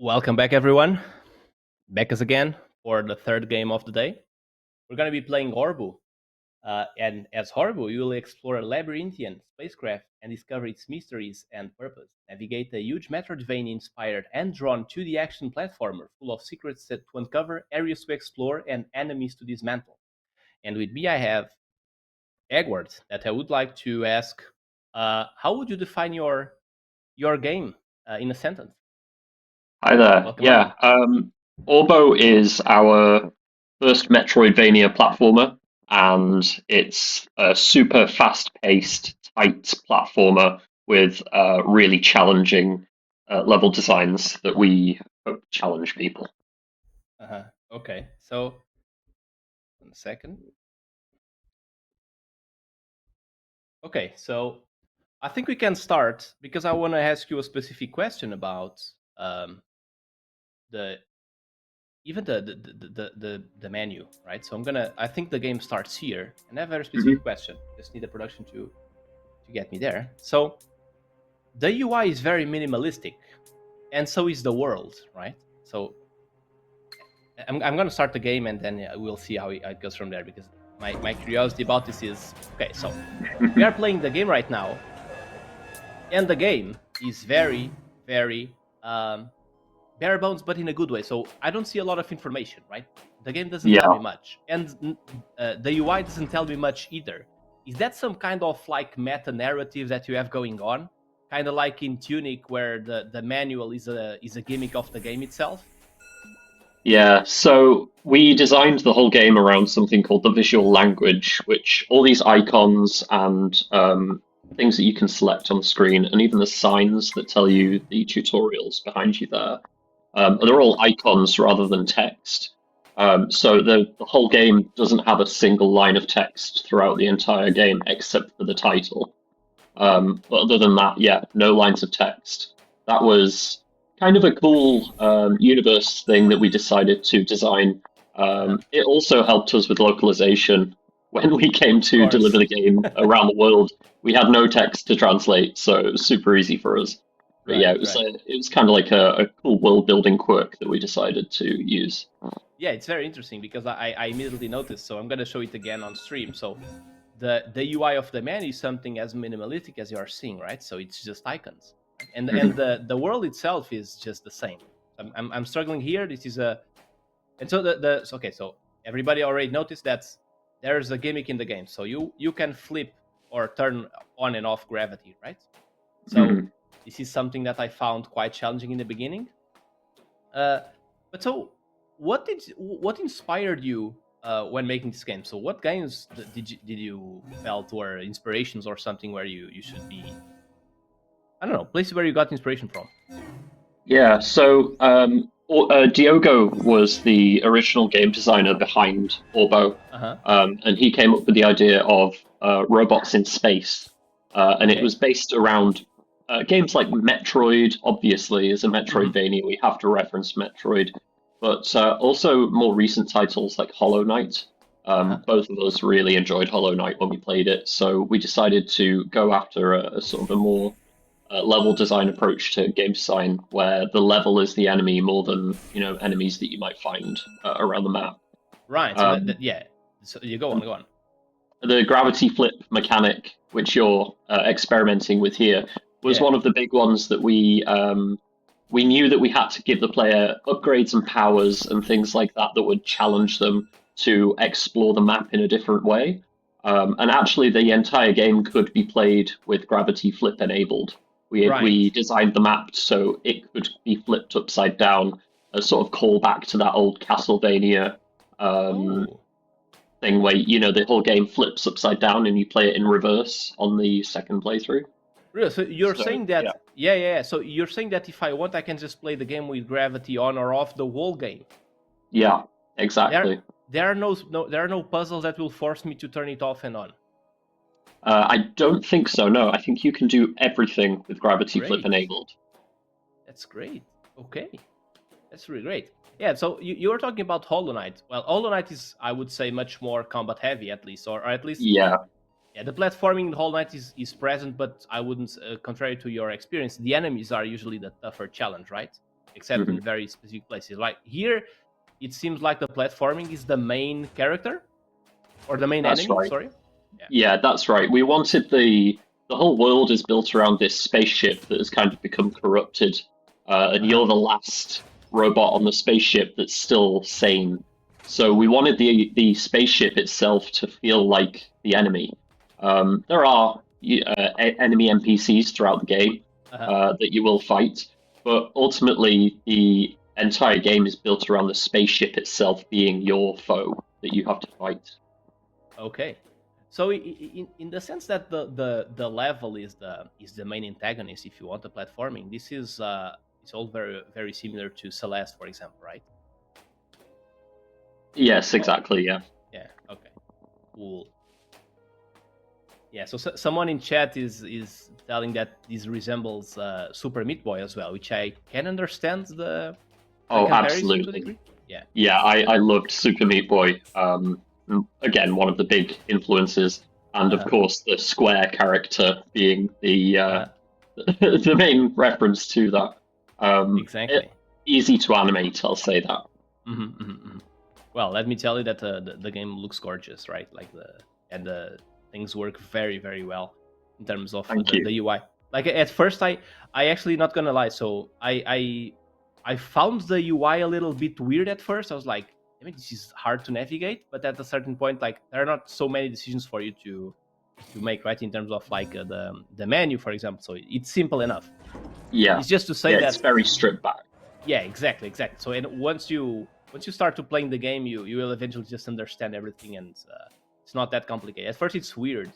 Welcome back, everyone. Becas again for the third game of the day. We're going to be playing Oirbo. And as Oirbo, you will explore a labyrinthian spacecraft and discover its mysteries and purpose. Navigate a huge Metroidvania-inspired and drawn 2D action platformer full of secrets to uncover, areas to explore, and enemies to dismantle. And with me, I have Edward, that I would like to ask, how would you define your game in a sentence? Hi there. Oirbo is our first Metroidvania platformer, and it's a super fast-paced, tight platformer with really challenging level designs that we hope to challenge people. Okay, so 1 second. Okay, so I think we can start because I want to ask you a specific question about the menu, right? So I think the game starts here, and I have a very specific question. Just need the production to get me there. So the UI is very minimalistic, and so is the world, right? So I'm going to start the game, and then we'll see how it goes from there, because my curiosity about this is, okay, so we are playing the game right now, and the game is very, very bare bones, but in a good way. So I don't see a lot of information, right? The game doesn't tell me much, and the UI doesn't tell me much either. Is that some kind of like meta narrative that you have going on, kind of like in Tunic, where the manual is a gimmick of the game itself? Yeah, so we designed the whole game around something called the visual language, which all these icons and things that you can select on the screen, and even the signs that tell you the tutorials behind you there. They're all icons rather than text. So the whole game doesn't have a single line of text throughout the entire game except for the title. But other than that, yeah, no lines of text. That was kind of a cool universe thing that we decided to design. It also helped us with localization. When we came to deliver the game around the world, we had no text to translate, so it was super easy for us. But yeah, it was kind of like a cool world-building quirk that we decided to use. Yeah, it's very interesting because I immediately noticed, so I'm going to show it again on stream. So the UI of the menu is something as minimalistic as you are seeing, right? So it's just icons. And the world itself is just the same. I'm struggling here. This is so everybody already noticed that there's a gimmick in the game. So you can flip or turn on and off gravity, right? So this is something that I found quite challenging in the beginning. But so what inspired you when making this game? So what games did you felt were inspirations or something where you should be, I don't know, places where you got inspiration from? Yeah, so Diogo was the original game designer behind Oirbo, and he came up with the idea of robots in space, and it was based around games like Metroid. Obviously, as a Metroidvania, we have to reference Metroid, but also more recent titles like Hollow Knight. Both of us really enjoyed Hollow Knight when we played it, so we decided to go after a sort of a more level design approach to game design, where the level is the enemy more than enemies that you might find around the map. Right. So yeah. So you go on. The gravity flip mechanic, which you're experimenting with here, was one of the big ones that we knew that we had to give the player upgrades and powers and things like that would challenge them to explore the map in a different way. And actually, the entire game could be played with gravity flip enabled. We designed the map so it could be flipped upside down, a sort of callback to that old Castlevania thing where the whole game flips upside down and you play it in reverse on the second playthrough. Really? So you're saying that? Yeah. So you're saying that if I want, I can just play the game with gravity on or off the whole game? Yeah, exactly. There are no puzzles that will force me to turn it off and on. I don't think so. No, I think you can do everything with gravity flip enabled. That's great. Okay, that's really great. Yeah. So you were talking about Hollow Knight. Well, Hollow Knight is, I would say, much more combat heavy, at least, or at least. Yeah. Yeah, the platforming in Hollow Knight is present, but I wouldn't, contrary to your experience, the enemies are usually the tougher challenge, right? Except in very specific places. Like here, it seems like the platforming is the main character, or the main enemy. Right. Sorry. Yeah, that's right. We wanted the whole world is built around this spaceship that has kind of become corrupted, and you're the last robot on the spaceship that's still sane. So we wanted the spaceship itself to feel like the enemy. There are enemy NPCs throughout the game that you will fight, but ultimately the entire game is built around the spaceship itself being your foe that you have to fight. Okay, so in the sense that the level is the main antagonist, if you want the platforming, this is it's all very very similar to Celeste, for example, right? Yes, exactly. Yeah. Yeah. Okay. Cool. Yeah, so someone in chat is telling that this resembles Super Meat Boy as well, which I can understand the absolutely. To a degree. Yeah, I loved Super Meat Boy. Again, one of the big influences, and of course the square character being the the main reference to that. Exactly. Easy to animate, I'll say that. Well, let me tell you that the game looks gorgeous, right? Like the things work very, very well in terms of the UI. Like at first, I actually, not gonna lie. So I found the UI a little bit weird at first. I was like, I mean, this is hard to navigate. But at a certain point, like there are not so many decisions for you to make, right? In terms of like the menu, for example. So it's simple enough. Yeah. It's just to say that it's very stripped back. Yeah, exactly. So and once you start to playing the game, you will eventually just understand everything, and it's not that complicated. At first, it's weird,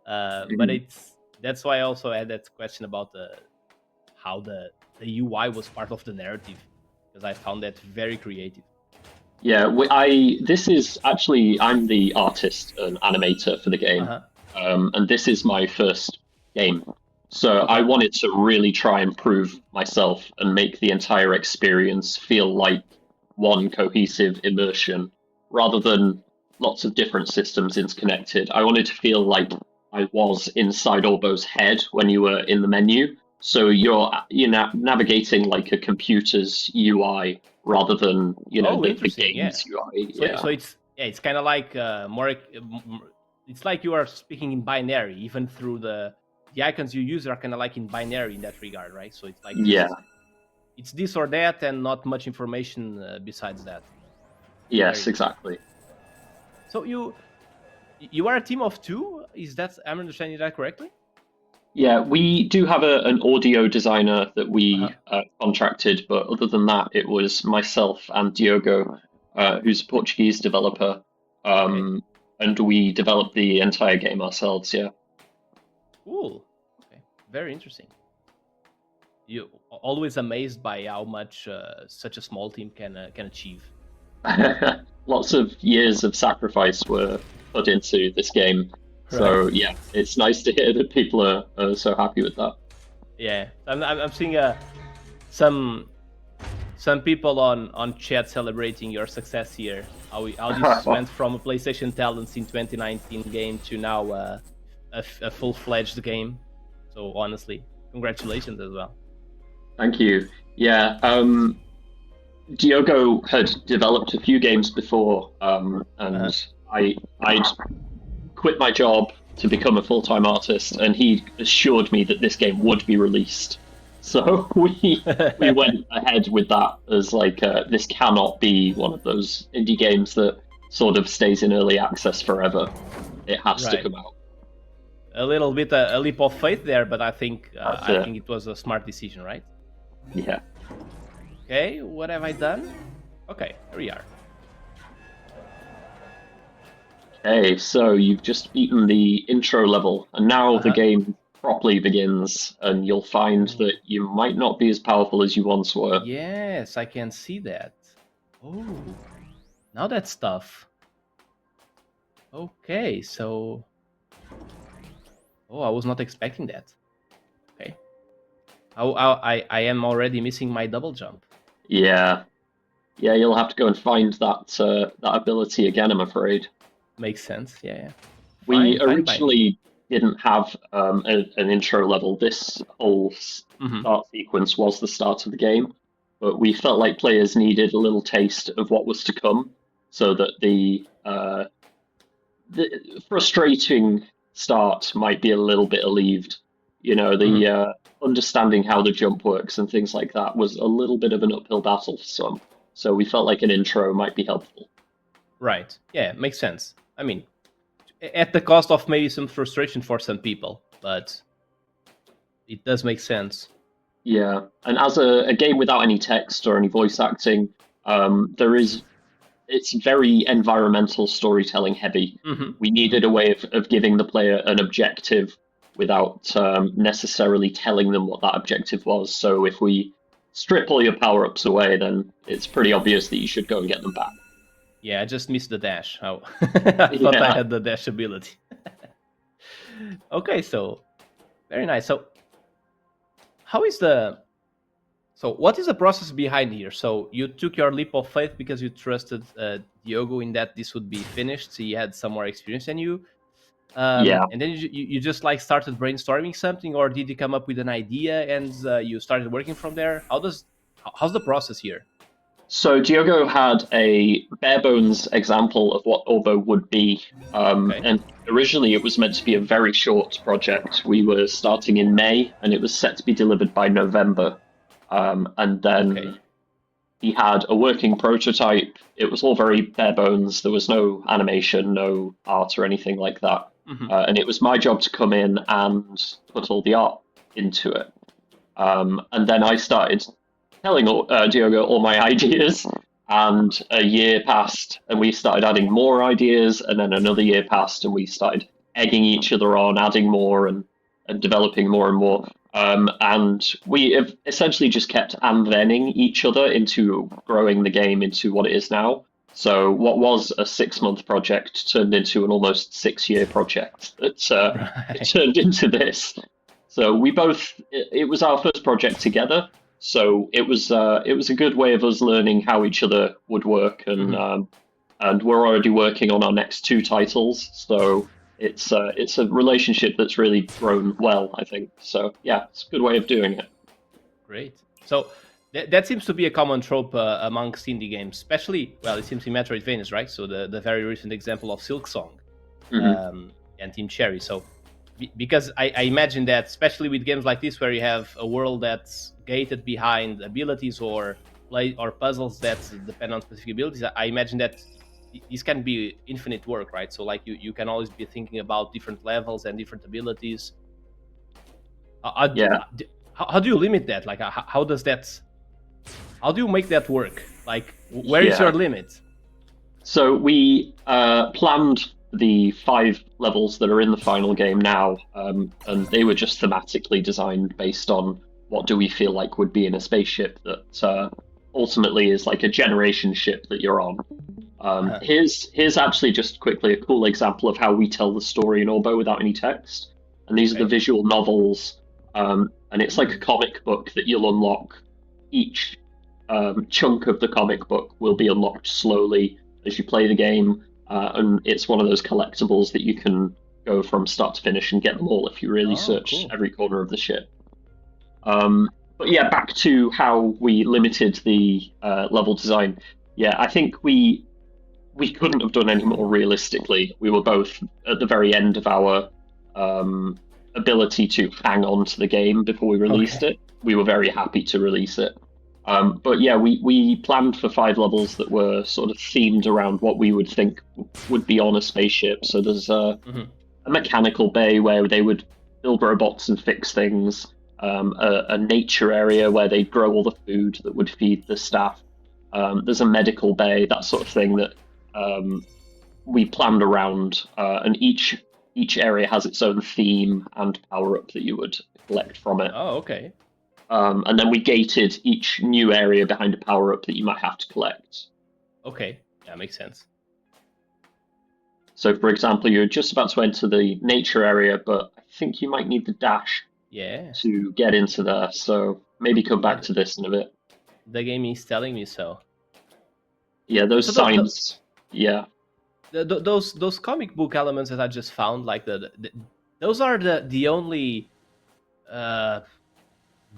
but that's why I also had that question about how the UI was part of the narrative, because I found that very creative. Yeah, this is actually, I'm the artist and animator for the game, and this is my first game. So I wanted to really try and prove myself and make the entire experience feel like one cohesive immersion, rather than lots of different systems interconnected. I wanted to feel like I was inside Oirbo's head when you were in the menu. So you're navigating like a computer's UI rather than the game's UI. So it's kind of like more. It's like you are speaking in binary, even through the icons you use are kind of like in binary in that regard, right? So it's like it's this or that, and not much information besides that. Yes, exactly. So you are a team of two? Is that, I'm understanding that correctly? Yeah, we do have an audio designer that we contracted, but other than that, it was myself and Diogo, who's a Portuguese developer, and we developed the entire game ourselves. Yeah. Cool. Okay. Very interesting. You always amazed by how much such a small team can achieve. Lots of years of sacrifice were put into this game. Right. So yeah, it's nice to hear that people are so happy with that. Yeah, I'm seeing some some people on chat celebrating your success here. How this went from a PlayStation Talents in 2019 game to now a full-fledged game. So honestly, congratulations as well. Thank you. Yeah, Diogo had developed a few games before, and I'd quit my job to become a full-time artist, and he assured me that this game would be released. So we went ahead with that as like, this cannot be one of those indie games that sort of stays in early access forever. It has to come out. A little bit a leap of faith there, but I think it was a smart decision, right? Yeah. Okay, what have I done? Okay, here we are. Okay, so you've just beaten the intro level, and now the game properly begins, and you'll find that you might not be as powerful as you once were. Yes, I can see that. Oh, now that's tough. Okay, so... Oh, I was not expecting that. Okay. I am already missing my double jump. Yeah, you'll have to go and find that ability again, I'm afraid. Makes sense, yeah. We originally didn't have an intro level. This whole start sequence was the start of the game, but we felt like players needed a little taste of what was to come, so that the frustrating start might be a little bit alleviated. You know, the understanding how the jump works and things like that was a little bit of an uphill battle for some. So we felt like an intro might be helpful. Right. Yeah, makes sense. I mean, at the cost of maybe some frustration for some people, but it does make sense. Yeah, and as a game without any text or any voice acting, it's very environmental storytelling heavy. We needed a way of giving the player an objective without necessarily telling them what that objective was. So if we strip all your power-ups away, then it's pretty obvious that you should go and get them back. Yeah, I just missed the dash. I thought I had the dash ability. Okay, so very nice. So what is the process behind here? So you took your leap of faith because you trusted Diogo in that this would be finished. So he had some more experience than you. And then you just like started brainstorming something, or did you come up with an idea and you started working from there? How's the process here? So Diogo had a bare bones example of what Oirbo would be, and originally it was meant to be a very short project. We were starting in May, and it was set to be delivered by November. And then he had a working prototype. It was all very bare bones. There was no animation, no art or anything like that. And it was my job to come in and put all the art into it. And then I started telling Diogo all my ideas, and a year passed, and we started adding more ideas, and then another year passed, and we started egging each other on, adding more and developing more and more. And we have essentially just kept and-thenning each other into growing the game into what it is now. So what was a 6-month project turned into an almost 6-year project that turned into this. So it was our first project together. So it was a good way of us learning how each other would work, and we're already working on our next 2 titles. So it's a relationship that's really grown well, I think. So yeah, it's a good way of doing it. Great. So that seems to be a common trope amongst indie games, especially, well, it seems in Metroidvania, right? So the very recent example of Silksong and Team Cherry. So because I imagine that, especially with games like this, where you have a world that's gated behind abilities or puzzles that depend on specific abilities, I imagine that this can be infinite work, right? So like you can always be thinking about different levels and different abilities. How do you limit that? Like how do you make that work? Like where is your limit? So we planned the 5 levels that are in the final game now, and they were just thematically designed based on what do we feel like would be in a spaceship that ultimately is like a generation ship that you're on. Here's actually just quickly a cool example of how we tell the story in Oirbo without any text. And these are the visual novels, and it's like a comic book that you'll unlock each chunk of the comic book will be unlocked slowly as you play the game, and it's one of those collectibles that you can go from start to finish and get them all if you really search every corner of the ship. But yeah, back to how we limited the level design. Yeah, I think we couldn't have done any more realistically. We were both at the very end of our ability to hang on to the game before we released it. We were very happy to release it. But yeah, we planned for 5 levels that were sort of themed around what we would think would be on a spaceship. So there's a mechanical bay where they would build robots and fix things, a nature area where they'd grow all the food that would feed the staff. There's a medical bay, that sort of thing that we planned around, and each area has its own theme and power-up that you would collect from it. Oh, okay. And then we gated each new area behind a power-up that you might have to collect. Okay, that makes sense. So, for example, you're just about to enter the nature area, but I think you might need the dash to get into there. So maybe come back to this in a bit. The game is telling me so. Yeah, those signs. Those comic book elements that I just found, like those are the only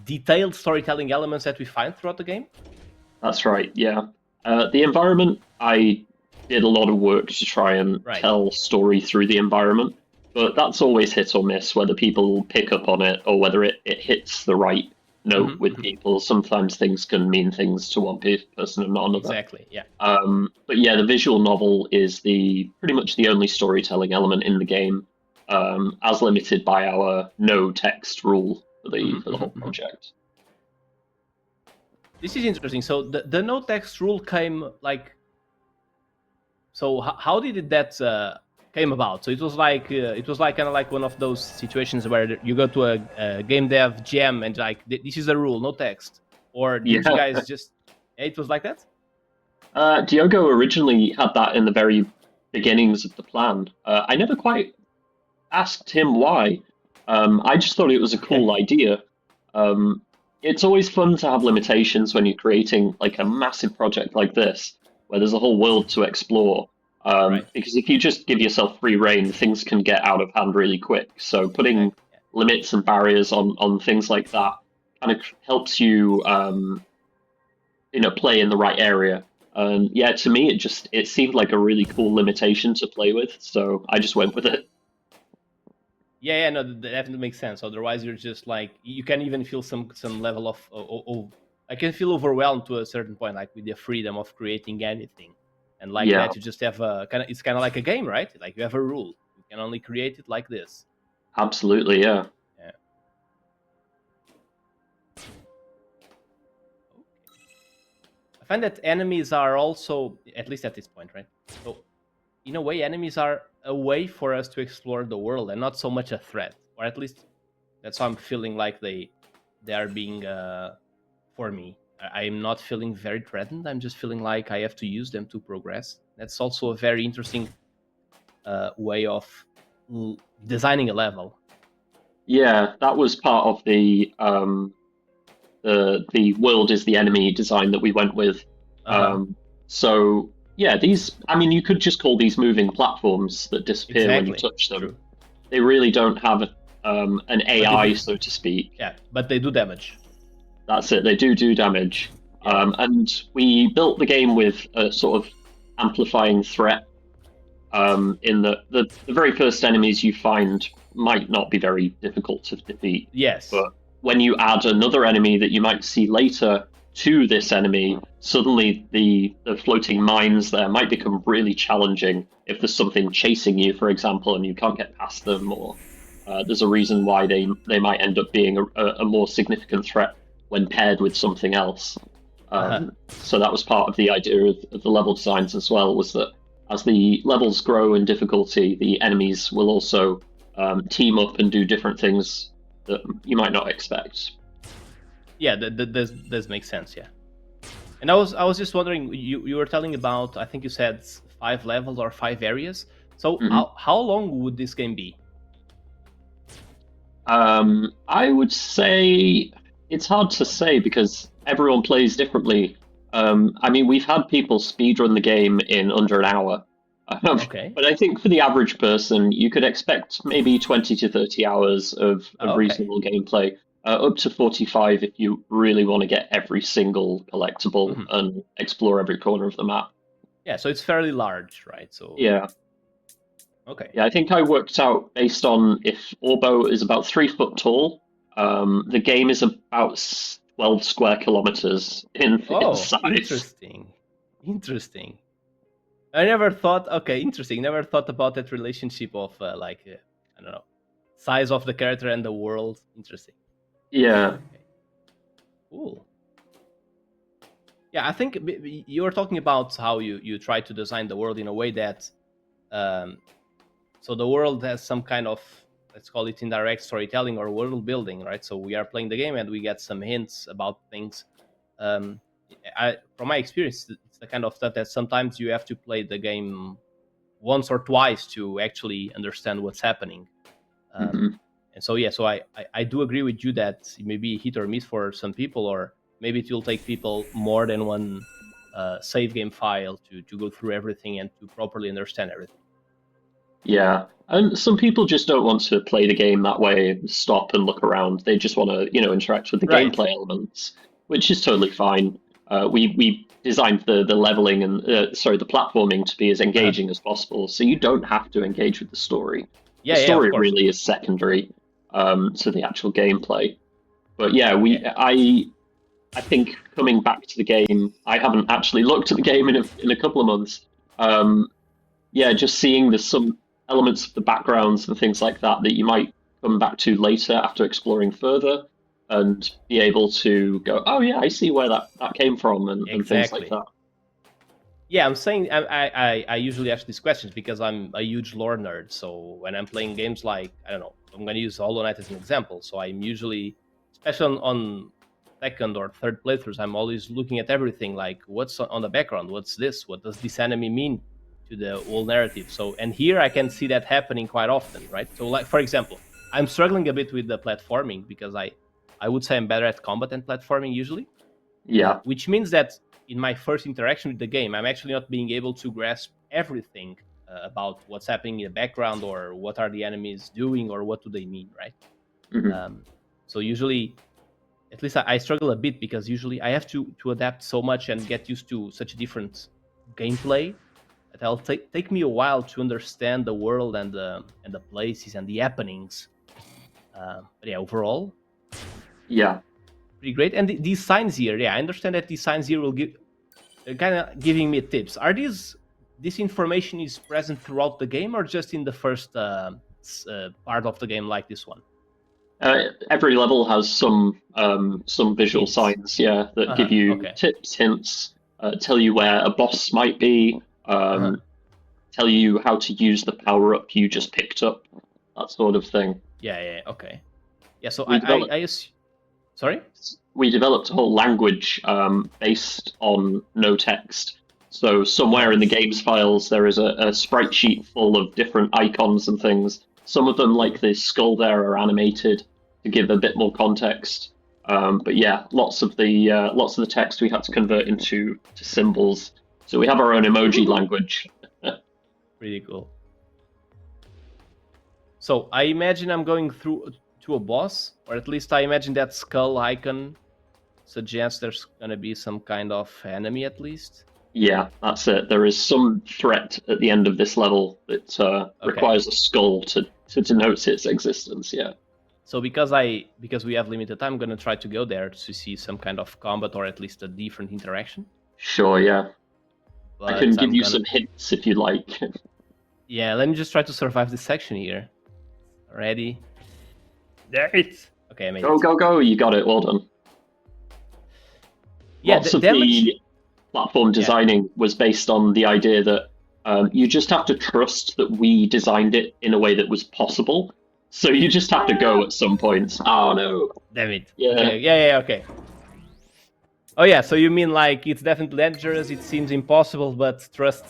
detailed storytelling elements that we find throughout the game. That's right. Yeah, the environment, I did a lot of work to try and tell story through the environment, but that's always hit or miss whether people pick up on it or whether it hits the right note with people. Sometimes things can mean things to one person and not another. Exactly, yeah. But yeah, the visual novel is pretty much the only storytelling element in the game, as limited by our no text rule for the whole project. This is interesting. So the no text rule came like. So how did that came about? So it was like kind of like one of those situations where you go to a game dev jam and like this is the rule, no text, or did you guys just? It was like that. Diogo originally had that in the very beginnings of the plan. I never quite asked him why. I just thought it was a cool idea. It's always fun to have limitations when you're creating like a massive project like this, where there's a whole world to explore. Because if you just give yourself free rein, things can get out of hand really quick. So putting limits and barriers on things like that kind of helps you, play in the right area. Yeah, to me, it seemed like a really cool limitation to play with. So I just went with it. Yeah, no, that definitely makes sense. Otherwise, you're just like you can even feel some level of I can feel overwhelmed to a certain point, like with the freedom of creating anything, and like that you just have it's kind of like a game, right? Like you have a rule, you can only create it like this. Absolutely, yeah. I find that enemies are also, at least at this point, right? So, in a way, enemies are a way for us to explore the world and not so much a threat, or at least that's how I'm feeling like they are being for me. I'm not feeling very threatened. I'm just feeling like I have to use them to progress. That's also a very interesting way of designing a level. Yeah, that was part of the world is the enemy design that we went with. So yeah, you could just call these moving platforms that disappear when you touch them. True. They really don't have an AI, so to speak. Yeah, but they do damage. That's it. They do damage. And we built the game with a sort of amplifying threat. In the very first enemies you find might not be very difficult to defeat. Yes. But when you add another enemy that you might see later to this enemy, suddenly the floating mines there might become really challenging if there's something chasing you, for example, and you can't get past them, or there's a reason why they might end up being a more significant threat when paired with something else. So that was part of the idea of the level designs as well, was that as the levels grow in difficulty, the enemies will also team up and do different things that you might not expect. Yeah, that does make sense. Yeah, and I was just wondering, you were telling about, I think you said 5 levels or 5 areas. So how long would this game be? I would say it's hard to say because everyone plays differently. I mean, we've had people speedrun the game in under an hour. Okay. But I think for the average person, you could expect maybe 20 to 30 hours of Okay. reasonable gameplay, up to 45 if you really want to get every single collectible and explore every corner of the map. Yeah, so it's fairly large, right? So Yeah. okay. Yeah, I think I worked out based on if Oirbo is about 3 foot tall, the game is about 12 square kilometers in Oh, size. interesting. Interesting. I never thought. Okay, interesting. Never thought about that relationship of I don't know, size of the character and the world. Interesting. Yeah. Okay. Cool. Yeah, I think you were talking about how you try to design the world in a way that, so the world has some kind of, let's call it indirect storytelling or world building, right? So we are playing the game and we get some hints about things. Um, from my experience, it's the kind of stuff that sometimes you have to play the game once or twice to actually understand what's happening. Mhm. And so yeah, so I do agree with you that it may be hit or miss for some people, or maybe it will take people more than one save game file to go through everything and to properly understand everything. Yeah. And some people just don't want to play the game that way, stop and look around. They just want to, interact with the Right. gameplay elements, which is totally fine. We designed the leveling and the platforming to be as Uh-huh. engaging as possible, so you don't have to engage with the story. The Yeah, yeah, of story course. really is secondary to the actual gameplay. But yeah, Yeah. I think coming back to the game, I haven't actually looked at the game in a couple of months. Um, yeah, just seeing there's some elements of the backgrounds and things like that that you might come back to later after exploring further and be able to go, oh yeah, I see where that came from and things like Exactly. that. Yeah, I'm saying I usually ask these questions because I'm a huge lore nerd. So when I'm playing games like, I don't know, I'm going to use Hollow Knight as an example. So I'm usually, especially on second or third playthroughs, I'm always looking at everything like what's on the background, what's this, what does this enemy mean to the whole narrative. So and here I can see that happening quite often, right? So like for example, I'm struggling a bit with the platforming because I would say I'm better at combat and platforming usually, Yeah. which means that in my first interaction with the game, I'm actually not being able to grasp everything about what's happening in the background or what are the enemies doing or what do they mean, right? Mhm. So usually, at least I struggle a bit because usually I have to adapt so much and get used to such a different gameplay that it'll take me a while to understand the world and the places and the happenings. But yeah, overall, Yeah. pretty great. And these signs here, yeah, I understand that these signs here will give kind of giving me tips. Are this information is present throughout the game or just in the first part of the game like this one? Every level has some visual Hints. signs, yeah, that give Uh-huh. you Okay. tips, hints, tell you where a boss might be, Uh-huh. tell you how to use the power up you just picked up, that sort of thing. Yeah, yeah, okay. Yeah, so We developed sorry? we developed a whole language based on no text. So somewhere in the Nice. game's files there is a sprite sheet full of different icons and things. Some of them, like the skull there, are animated to give a bit more context. But yeah, lots of the text we had to convert into to symbols. So we have our own emoji language. Pretty cool. So I imagine I'm going through to a boss, or at least I imagine that skull icon suggests there's gonna be some kind of enemy at least. Yeah, that's it. There is some threat at the end of this level that Okay. requires a skull to denote its existence. Yeah. So because we have limited time, I'm gonna try to go there to see some kind of combat or at least a different interaction. Sure, yeah. I can But give I'm you gonna some hints if you like. yeah, let me just try to survive this section here. Ready? There it. Okay, I made Go, it. go, go! You got it. Well done. Yeah, Lots of damage. the platform Yeah. designing was based on the idea that you just have to trust that we designed it in a way that was possible. So you just have to go at some points. Oh no! Damn it. Yeah. Okay. Yeah. Okay. Oh yeah. So you mean like it's definitely dangerous? It seems impossible, but trust.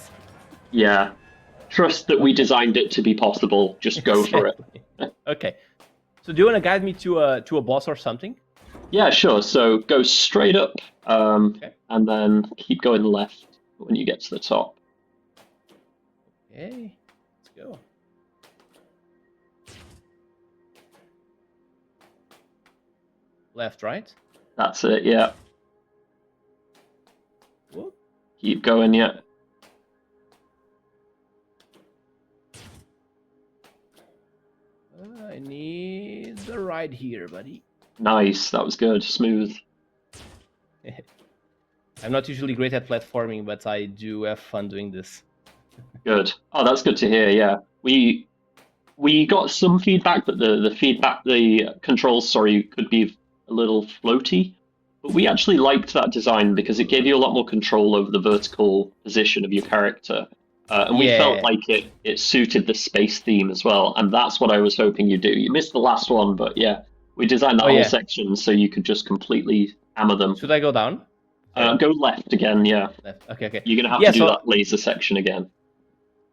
Yeah. Trust that we Okay. designed it to be possible. Just go for it. Exactly. Okay. So do you want to guide me to a boss or something? Yeah, sure. So go straight up, Okay. and then keep going left when you get to the top. Okay. Let's go. Left, right. That's it. Yeah. Whoop. Keep going. Yeah. I need the right here, buddy. Nice. That was good. Smooth. I'm not usually great at platforming, but I do have fun doing this. Good. Oh, that's good to hear. Yeah. We got some feedback, but the controls, sorry, could be a little floaty. But we actually liked that design because it gave you a lot more control over the vertical position of your character. And we felt Yeah. like it suited the space theme as well. And that's what I was hoping you'd do. You missed the last one, but yeah, we designed that Oh, whole yeah. section so you could just completely hammer them. Should I go down? Go left again, yeah. Left. Okay. You're going to have Yeah, to do so- that laser section again.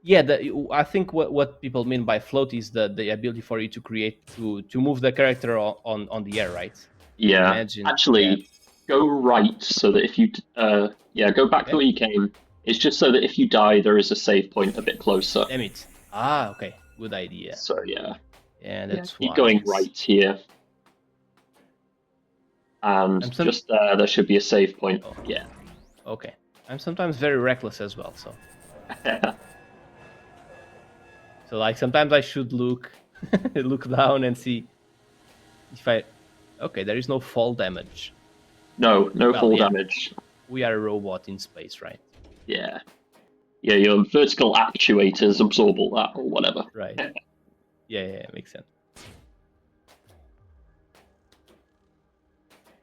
Yeah, I think what people mean by float is the ability for you to create to move the character on the air, right? Yeah. Imagine Actually, that. go right so that if you go back the way you came. It's just so that if you die, there is a save point a bit closer. Damn it. Ah, okay. Good idea. So yeah. And that's Keep why going it's- right here. And just there should be a save point. Oh. Yeah. Okay. I'm sometimes very reckless as well, so. So like sometimes I should look down and see if I. Okay, there is no fall damage. No fall yeah. damage. We are a robot in space, right? Yeah. Yeah, your vertical actuators absorb all that or whatever. Right. Yeah, makes sense.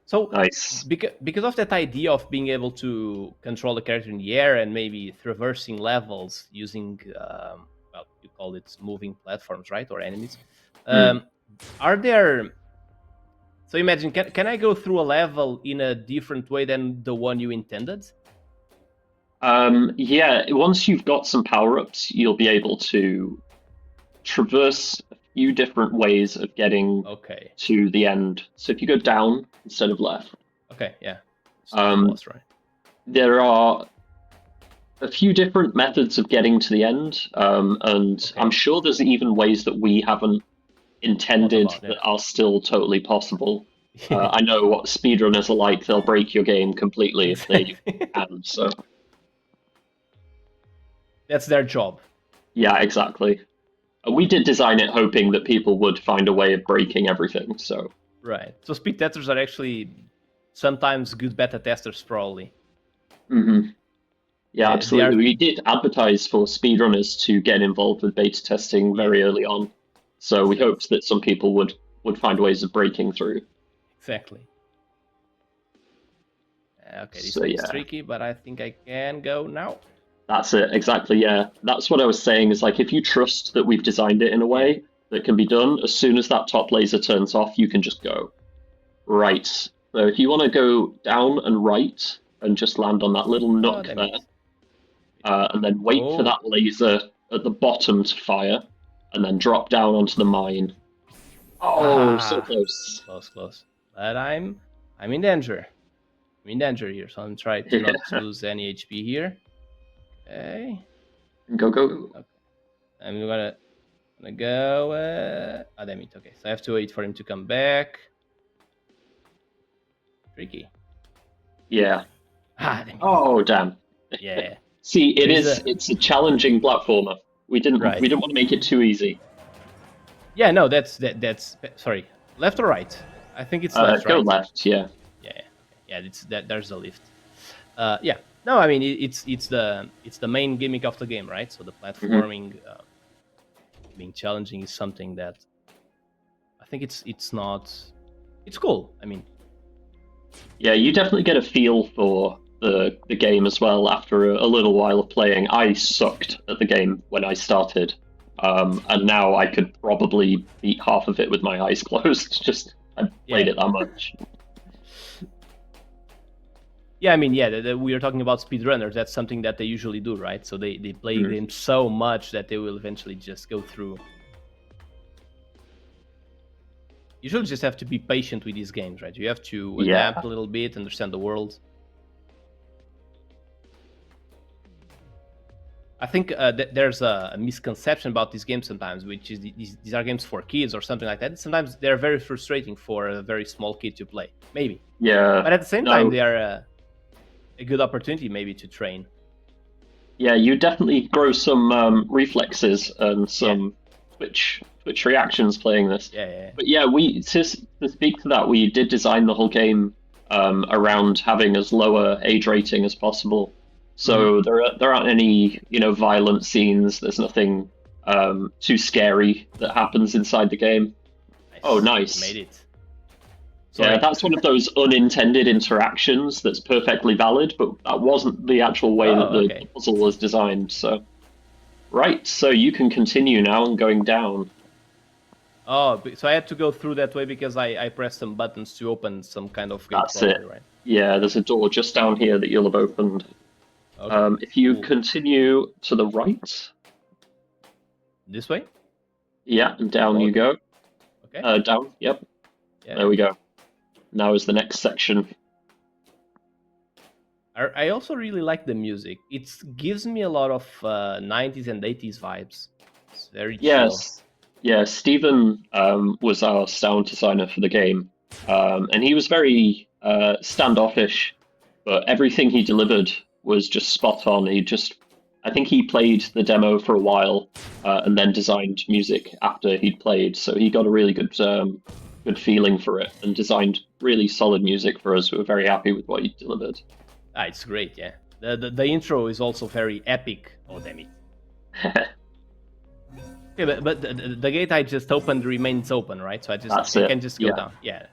So nice. Because of that idea of being able to control the character in the air and maybe traversing levels using, well, you call it moving platforms, right, or enemies. Are there? So imagine, can I go through a level in a different way than the one you intended? Yeah, once you've got some power-ups, you'll be able to traverse a few different ways of getting to the end. So if you go down instead of left. Okay, yeah. Close, right. There are a few different methods of getting to the end, and I'm sure there's even ways that we haven't intended that are still totally possible. I know what speedrunners are like. They'll break your game completely if they can, so... That's their job. Yeah, exactly. We did design it hoping that people would find a way of breaking everything, so... Right. So speed testers are actually sometimes good beta testers, probably. Mm-hmm. Yeah, absolutely. We did advertise for speedrunners to get involved with beta testing very early on. So we hoped that some people would find ways of breaking through. Exactly. Okay, this is tricky, but I think I can go now. That's it, exactly, yeah. That's what I was saying, is like, if you trust that we've designed it in a way that can be done, as soon as that top laser turns off, you can just go. Right. So if you want to go down and right, and just land on that little nook there, and then wait for that laser at the bottom to fire, and then drop down onto the mine. Oh, so close. Close. But I'm in danger. I'm in danger here, so I'm trying to not lose any HP here. Okay. Go. Okay. I'm gonna go. Oh, damn it. Okay, so I have to wait for him to come back. Tricky. Yeah. Damn. Damn. Yeah. See, it's a challenging platformer. We didn't want to make it too easy. Yeah, no, that's sorry. Left or right? I think it's left, right? Go left, yeah. Yeah, there's a lift. Yeah. No, I mean it's the main gimmick of the game, right? So the platforming, being challenging is something that I think it's cool. I mean, yeah, you definitely get a feel for the game as well after a little while of playing. I sucked at the game when I started, and now I could probably beat half of it with my eyes closed. Just I played it that much. Yeah, I mean, we are talking about speedrunners. That's something that they usually do, right? So they play games so much that they will eventually just go through. usually just have to be patient with these games, right? You have to Yeah. adapt a little bit, understand the world. I think there's a misconception about these games sometimes, which is these are games for kids or something like that. Sometimes they're very frustrating for a very small kid to play, maybe. Yeah. But at the same time, they are a good opportunity maybe to train. Yeah, you definitely grow some reflexes and some twitch reactions playing this. Yeah. But yeah, we to speak to that, we did design the whole game around having as lower age rating as possible. So there aren't any violent scenes. There's nothing too scary that happens inside the game. Nice. Oh, nice. Made it. Yeah, that's one of those unintended interactions that's perfectly valid, but that wasn't the actual way that the puzzle was designed. So, right, so you can continue now and going down. Oh, so I had to go through that way because I pressed some buttons to open some kind of gate. That's it. Right? Yeah, there's a door just down here that you'll have opened. Okay, if you continue to the right. This way? Yeah, and down you go. Okay. Down, yep. Yeah. There we go. Now is the next section. I also really like the music. It gives me a lot of 90s and 80s vibes. It's very chill. Yes. Yeah, Stephen was our sound designer for the game. And he was very standoffish, but everything he delivered was just spot on. I think he played the demo for a while and then designed music after he'd played. So he got a really good feeling for it and designed really solid music for us. We were very happy with what he delivered. It's great, yeah. The intro is also very epic. Oh, damn it. Okay, but the gate I just opened remains open, right? So I can just go down. Yeah.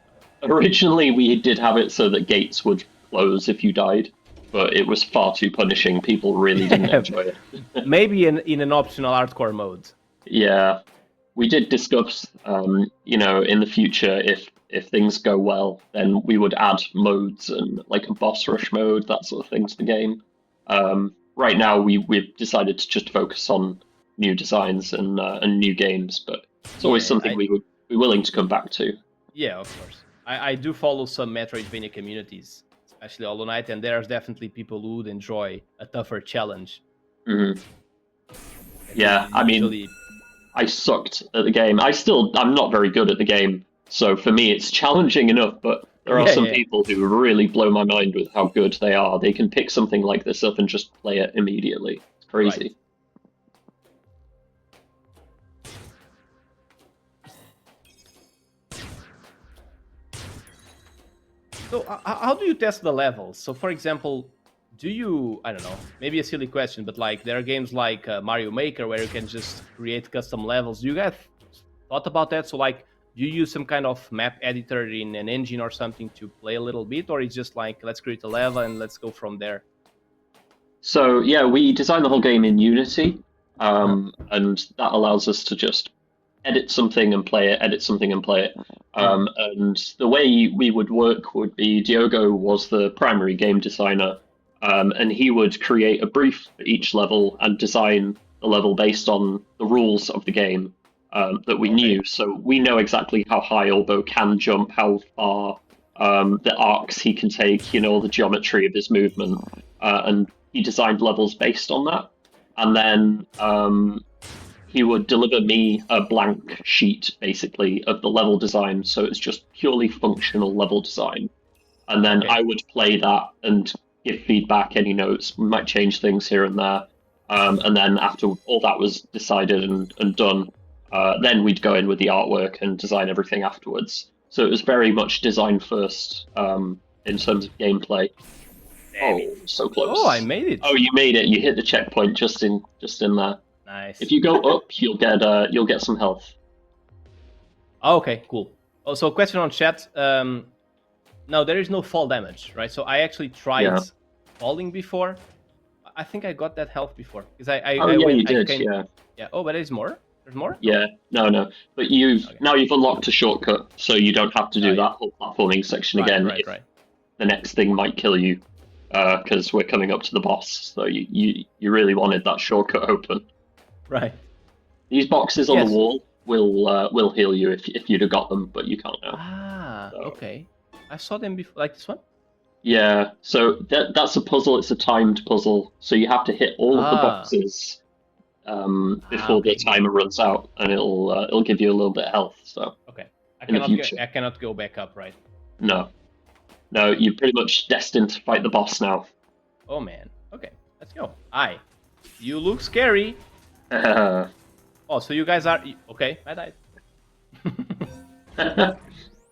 Originally, we did have it so that gates would close if you died, but it was far too punishing. People really didn't enjoy it. Maybe in an optional hardcore mode. Yeah. We did discuss, in the future, if things go well, then we would add modes and like a boss rush mode, that sort of thing to the game. Right now, we've decided to just focus on new designs and new games, but it's always something we would be willing to come back to. Yeah, of course. I do follow some Metroidvania communities, especially Hollow Knight, and there's definitely people who would enjoy a tougher challenge. Mm-hmm. Yeah, I mean, I sucked at the game. I'm not very good at the game, so for me it's challenging enough, but there are some people who really blow my mind with how good they are. They can pick something like this up and just play it immediately. It's crazy. Right. So how do you test the levels? So for example, do you, I don't know, maybe a silly question, but like there are games like Mario Maker where you can just create custom levels. Do you guys thought about that? So like, do you use some kind of map editor in an engine or something to play a little bit? Or it's just like, let's create a level and let's go from there? So yeah, we designed the whole game in Unity, and that allows us to just edit something and play it, edit something and play it. And the way we would work would be Diogo was the primary game designer, and he would create a brief for each level and design the level based on the rules of the game that we knew. So we know exactly how high Oirbo can jump, how far, the arcs he can take, all the geometry of his movement. And he designed levels based on that. And then he would deliver me a blank sheet, basically, of the level design. So it's just purely functional level design. And then I would play that and give feedback, any notes. We might change things here and there. And then after all that was decided and done, then we'd go in with the artwork and design everything afterwards. So it was very much design first in terms of gameplay. Oh, so close. Oh, I made it. Oh, you made it. You hit the checkpoint just in there. Nice. If you go up, you'll get some health. Oh, okay, cool. Also, question on chat. No, there is no fall damage, right? So I actually tried falling before. I think I got that health before because you did. Yeah. Oh, but there's more. There's more. Yeah. No. But now you've unlocked a shortcut, so you don't have to do that whole platforming section again. Right. The next thing might kill you because we're coming up to the boss. So you really wanted that shortcut open. Right. These boxes on the wall, will heal you if you'd have got them, but you can't now. Ah, So. okay. I saw them before, like this one. Yeah, so that's a puzzle. It's a timed puzzle, so you have to hit all of the boxes before okay. the timer runs out, and it'll give you a little bit of health. So Okay. I cannot go back up, right? No, you're pretty much destined to fight the boss now. Oh man. Okay, let's go. You look scary. Oh, so you guys are okay? I died.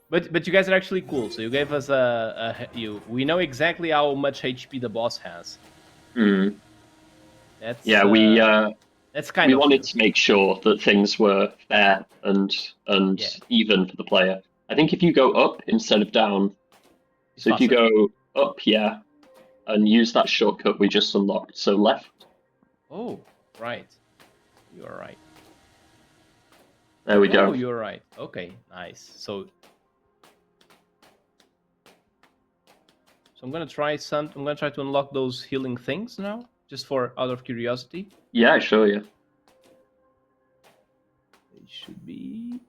But you guys are actually cool. So you gave us we know exactly how much HP the boss has. Mm. That's that's kind of wanted to make sure that things were fair and even for the player. I think if you go up instead of down, so if you go up, and use that shortcut we just unlocked, so left. Oh, right. You are right. There we go. Oh, you're right. Okay, nice. So I'm gonna try to unlock those healing things now, just for out of curiosity. Yeah, sure, yeah. It should be.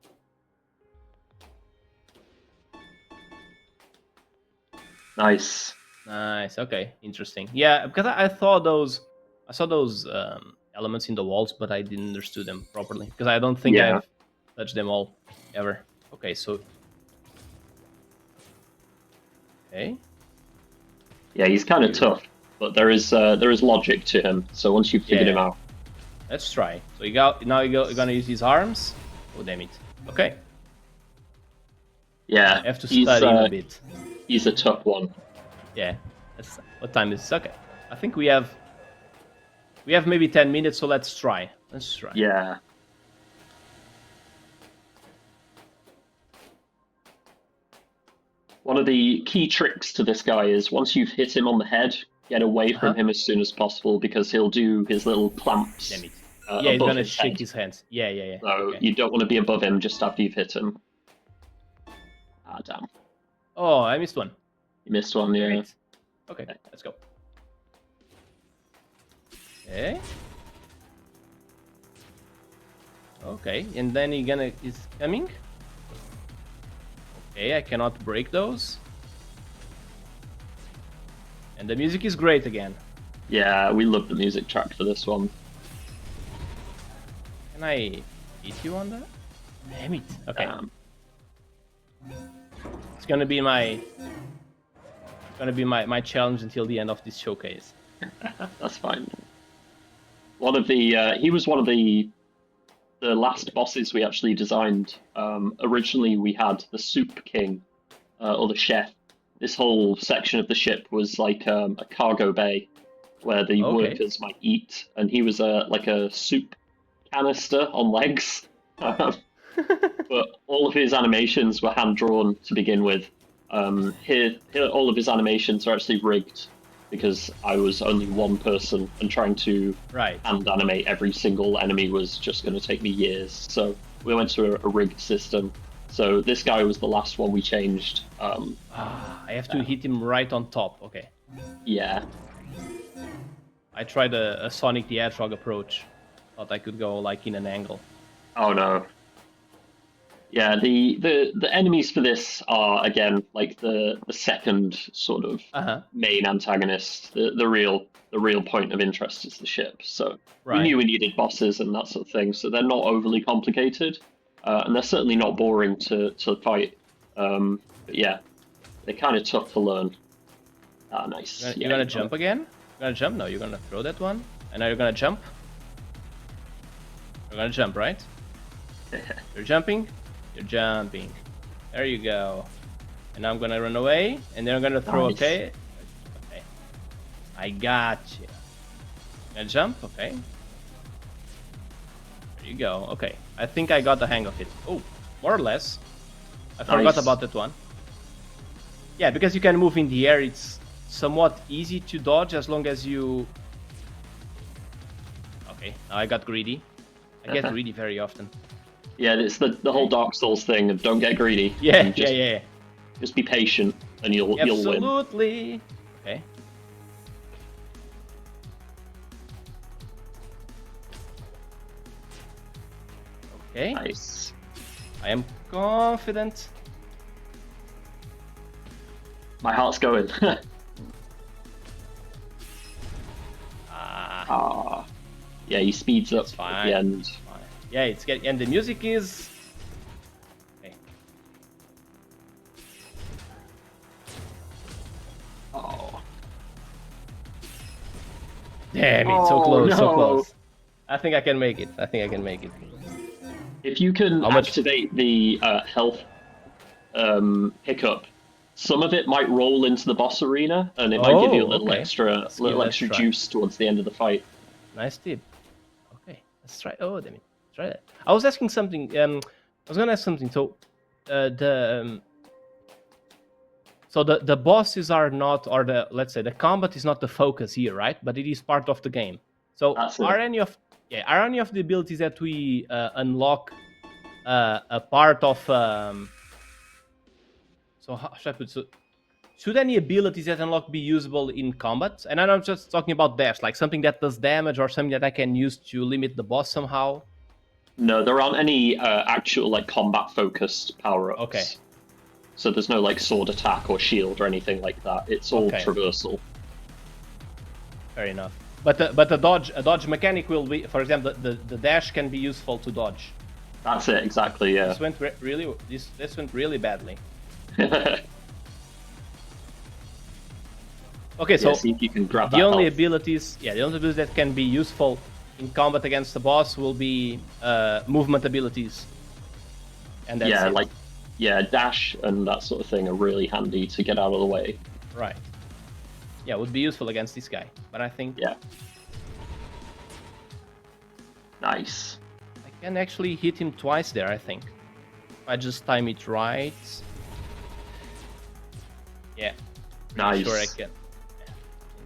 Nice. Okay, interesting. Yeah, because I saw those elements in the walls, but I didn't understand them properly because I don't think I've touched them all ever. Okay, so. Okay. Yeah, he's kind of tough, but there is logic to him. So once you've figured him out, let's try. So you're gonna use his arms. Oh damn it! Okay. Yeah, I have to study him a bit. He's a tough one. Yeah. What time is it? Okay. I think we have maybe 10 minutes, so let's try. Yeah. One of the key tricks to this guy is once you've hit him on the head, get away from him as soon as possible because he'll do his little clamps. Damn it. He's gonna shake his hands. Yeah. So you don't want to be above him just after you've hit him. Ah, damn. Oh, I missed one. You missed one, yeah. Great. Okay, let's go. Okay. Okay, and then he's coming. Okay, I cannot break those. And the music is great again. Yeah, we love the music track for this one. Can I hit you on that? Damn it. Okay. It's gonna be my challenge until the end of this showcase. That's fine. He was one of the last bosses we actually designed. Originally, we had the Soup King, or the chef. This whole section of the ship was like a cargo bay where the workers might eat, and he was like a soup canister on legs. But all of his animations were hand drawn to begin with. Here, all of his animations are actually rigged because I was only one person, and trying to hand animate every single enemy was just going to take me years. So we went to a rigged system. So this guy was the last one we changed. I have to hit him right on top. Okay. Yeah. I tried a Sonic the Hedgehog approach. Thought I could go like in an angle. Oh no. Yeah, the enemies for this are again like the second sort of main antagonist. The real point of interest is the ship. So we knew we needed bosses and that sort of thing. So they're not overly complicated, and they're certainly not boring to fight. But yeah, they're kind of tough to learn. Ah, nice. You're gonna jump again? You're gonna jump? No, you're gonna throw that one, and now you're gonna jump. You're gonna jump, right? You're jumping. You're jumping. There you go. And now I'm gonna run away, and then I'm gonna throw. Nice. Okay. I got you. Gonna jump. Okay. There you go. Okay. I think I got the hang of it. Oh, more or less. I forgot about that one. Yeah, because you can move in the air, it's somewhat easy to dodge as long as you. Okay. Now I got greedy. I get greedy very often. Yeah, it's the whole Dark Souls thing of don't get greedy. Yeah, Just be patient, and you'll win. Absolutely. Okay. Okay. Nice. I am confident. My heart's going. Yeah, he speeds up at the end. It's fine. Yeah, it's getting, and the music is. Okay. Oh. Damn it! So close, no. so close. I think I can make it. If you can activate the health pickup, some of it might roll into the boss arena, and it might give you a little extra juice towards the end of the fight. Nice tip. Okay, let's try. Oh, damn it! Let's try that. I was asking something. I was gonna ask something. So, the bosses are not, or let's say the combat is not the focus here, right? But it is part of the game. So, are any of the abilities that we unlock a part of? So how should I put it? Should any abilities that unlock be usable in combat? And I'm not just talking about dash, like something that does damage or something that I can use to limit the boss somehow. No, there aren't any actual like combat-focused power-ups. Okay. So there's no like sword attack or shield or anything like that. It's all traversal. Fair enough. But a dodge mechanic will be, for example, the dash can be useful to dodge. That's it, exactly. Yeah. This went really badly. Okay, so see if you can grab the only abilities that can be useful in combat against the boss will be movement abilities. And that's it. Dash and that sort of thing are really handy to get out of the way. Right. Yeah, would be useful against this guy, but I think nice. I can actually hit him twice there. I think if I just time it right. Yeah. Nice. Sure, I can.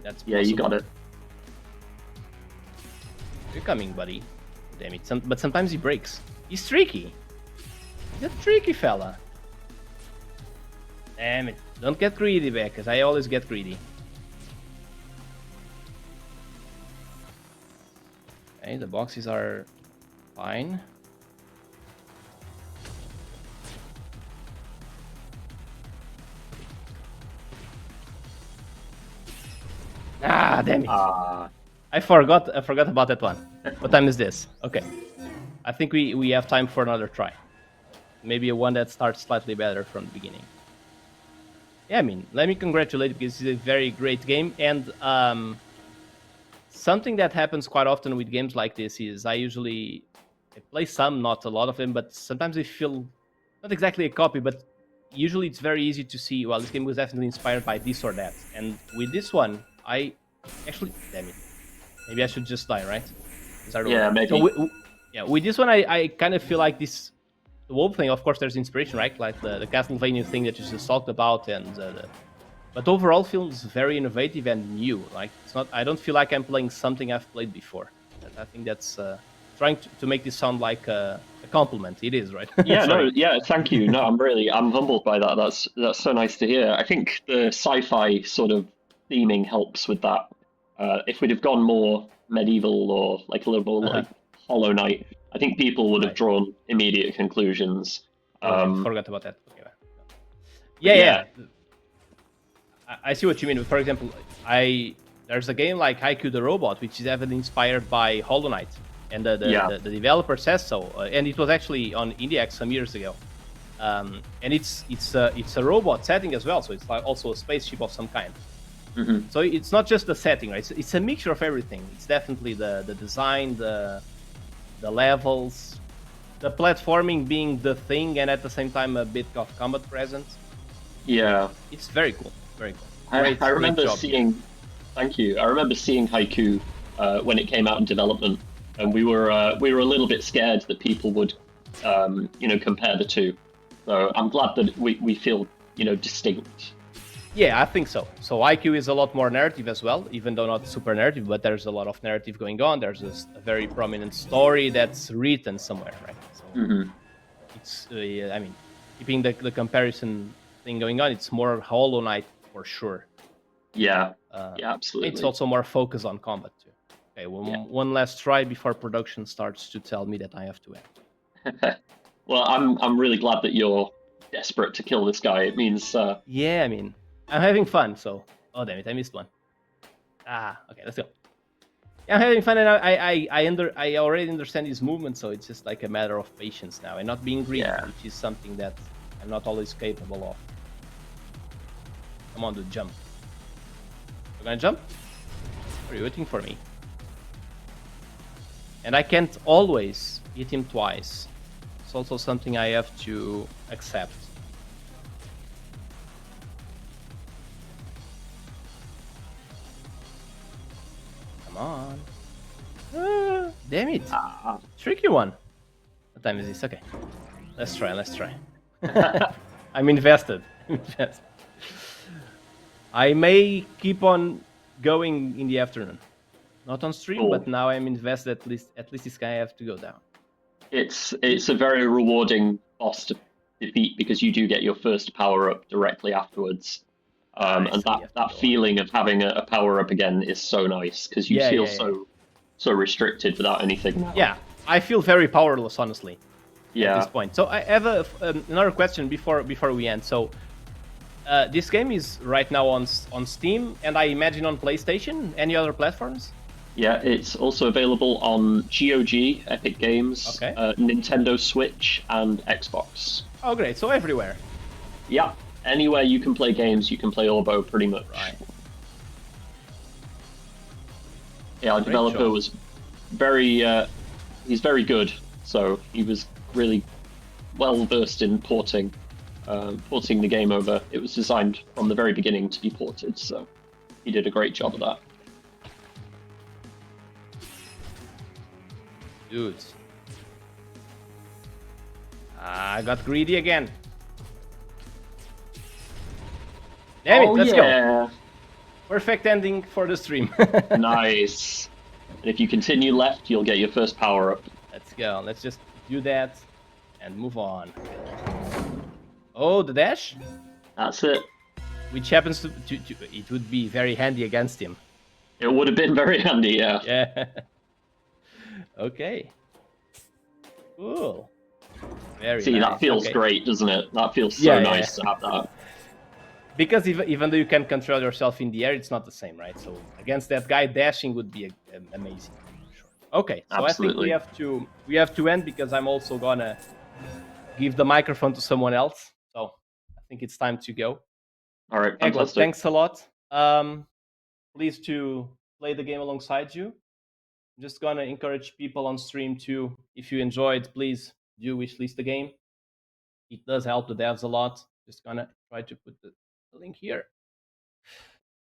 That's possible. Yeah, you got it. You're coming, buddy. Damn it! But sometimes he breaks. He's tricky. He's a tricky fella. Damn it! Don't get greedy, because I always get greedy. Okay, the boxes are fine. Ah, damn it! I forgot about that one. What time is this? Okay, I think we have time for another try. Maybe a one that starts slightly better from the beginning. Yeah, I mean, let me congratulate you because it's a very great game, and something that happens quite often with games like this is I play some, not a lot of them, but sometimes I feel not exactly a copy, but usually it's very easy to see, well, this game was definitely inspired by this or that. And with this one, I actually, damn it, maybe I should just die, right? Maybe. So with this one, I kind of feel like the wolf thing, of course, there's inspiration, right? Like the Castlevania thing that you just talked about, and but overall feels very innovative and new. Like it's not, I don't feel like I'm playing something I've played before. I think that's trying to make this sound like a compliment. It is, right? Thank you. No, I'm humbled by that. That's so nice to hear. I think the sci-fi sort of theming helps with that. If we'd have gone more medieval or like a little more like Hollow Knight, I think people would have drawn immediate conclusions. I forgot about that. Okay. Yeah. I see what you mean. For example, there's a game like Haiku the Robot, which is heavily inspired by Hollow Knight, and the developer says so. And it was actually on IndieX some years ago. And it's a robot setting as well, so it's like also a spaceship of some kind. Mm-hmm. So it's not just the setting, right? It's a mixture of everything. It's definitely the design, the levels, the platforming being the thing, and at the same time a bit of combat present. Yeah, it's very cool. Very cool. I remember seeing. Thank you. I remember seeing Haiku when it came out in development, and we were a little bit scared that people would, compare the two. So I'm glad that we feel distinct. Yeah, I think so. So IQ is a lot more narrative as well, even though not super narrative, but there's a lot of narrative going on. There's a very prominent story that's written somewhere, right? So it's, I mean, keeping the comparison thing going on, it's more Hollow Knight for sure. Yeah, absolutely. It's also more focused on combat too. Okay, one last try before production starts to tell me that I have to end. Well, I'm really glad that you're desperate to kill this guy. It means Yeah, I mean, I'm having fun, so... Oh, damn it, I missed one. Okay, let's go. Yeah, I'm having fun, and I already understand his movement, so it's just like a matter of patience now, and not being greedy, Yeah. which is something that I'm not always capable of. Come on, dude, jump. You're gonna jump? Or are you waiting for me? And I can't always hit him twice. It's also something I have to accept. Come on. Damn it. Tricky one. What time is this? Okay. Let's try. I'm invested. I may keep on going in the afternoon. Not on stream, Cool. but now I'm invested. At least this guy have to go down. It's a very rewarding boss to defeat because you do get your first power up directly afterwards. And that feeling of having a power up again is so nice because you feel so restricted without anything. Yeah, I feel very powerless, honestly. Yeah. At this point. So I have another question before we end. So this game is right now on Steam, and I imagine on PlayStation. Any other platforms? Yeah, it's also available on GOG, Epic Games, Nintendo Switch, and Xbox. Oh, great! So everywhere. Yeah, anywhere you can play games, you can play Oirbo pretty much. Right. Yeah, our developer was very, he's very good, so he was really well versed in porting the game over. It was designed from the very beginning to be ported, so he did a great job of that. Dude. I got greedy again. Damn it, let's go. Perfect ending for the stream. Nice. And if you continue left, you'll get your first power up. Let's go. Let's just do that and move on. Oh, the dash? That's it. Which happens to it would be very handy against him. It would have been very handy, yeah. Yeah. Okay. Cool. Very See, nice. that feels great, doesn't it? That feels so nice to have that. Because even though you can control yourself in the air, it's not the same, right? So against that guy, dashing would be amazing. Sure. Okay, so Absolutely. I think we have to end because I'm also gonna give the microphone to someone else. So I think it's time to go. All right, fantastic. Thanks a lot. Pleased to play the game alongside you. I'm just gonna encourage people on stream to, if you enjoyed, please do wishlist the game. It does help the devs a lot. Just gonna try to put the link here.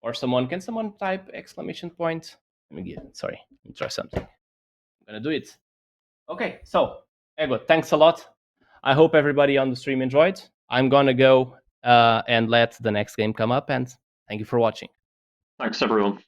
Or can someone type exclamation point? Let me try something. I'm gonna do it. Okay, so Ego, thanks a lot. I hope everybody on the stream enjoyed. I'm gonna go and let the next game come up, and thank you for watching. Thanks, everyone.